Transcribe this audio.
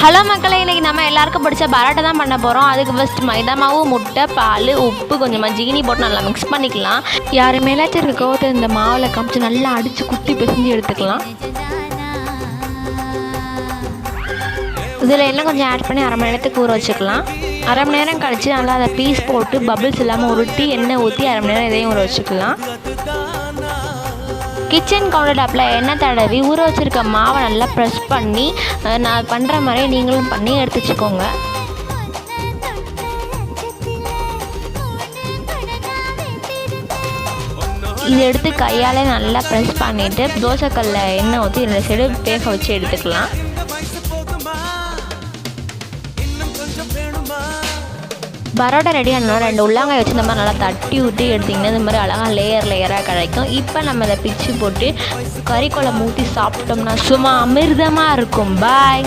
Hello மக்களே, இன்றைக்கி நம்ம எல்லாருக்கும் பிடிச்ச பரோட்டா தான் பண்ண போகிறோம். அதுக்கு ஃபஸ்ட் மைதா மாவு, முட்டை, பால், உப்பு, கொஞ்சமாக ஜீனி போட்டு நல்லா மிக்ஸ் பண்ணிக்கலாம். யார் மேலாச்சும் இருக்க கோவத்தை இந்த மாவில் காமிச்சு நல்லா அடித்து குட்டி பிசைஞ்சு எடுத்துக்கலாம். இதில் எல்லாம் கொஞ்சம் ஆட் பண்ணி அரை மணி நேரத்துக்கு ஊற வச்சுக்கலாம். அரை மணி நேரம் கழித்து நல்லா அதை பீஸ் போட்டு பபிள்ஸ் இல்லாமல் உருட்டி எண்ணெய் ஊற்றி அரை மணி நேரம் இதையும் ஊற வச்சுக்கலாம். கிச்சன் கவுண்டர் டாப்பில் எண்ணெய் தடவி ஊற வச்சுருக்க மாவை நல்லா ப்ரெஸ் பண்ணி நான் பண்ணுற மாதிரியே நீங்களும் பண்ணி எடுத்து வச்சுக்கோங்க. இது எடுத்து கையால் நல்லா ப்ரெஸ் பண்ணிவிட்டு தோசைக்கல்ல எண்ணெய் ஊற்றி 2 சைடு வேக வச்சு எடுத்துக்கலாம். பரோட்டா ரெடி ஆனாலும் 2 உள்ளங்காய் வச்சு இந்த மாதிரி நல்லா தட்டி ஊற்றி எடுத்திங்கன்னா இந்த மாதிரி அழகாக லேயராக கிடைக்கும். இப்போ நம்ம அதை பிச்சு போட்டு கறி குழம்பு ஊற்றி சாப்பிட்டோம்னா சும்மா அமிர்தமாக இருக்கும். பாய்.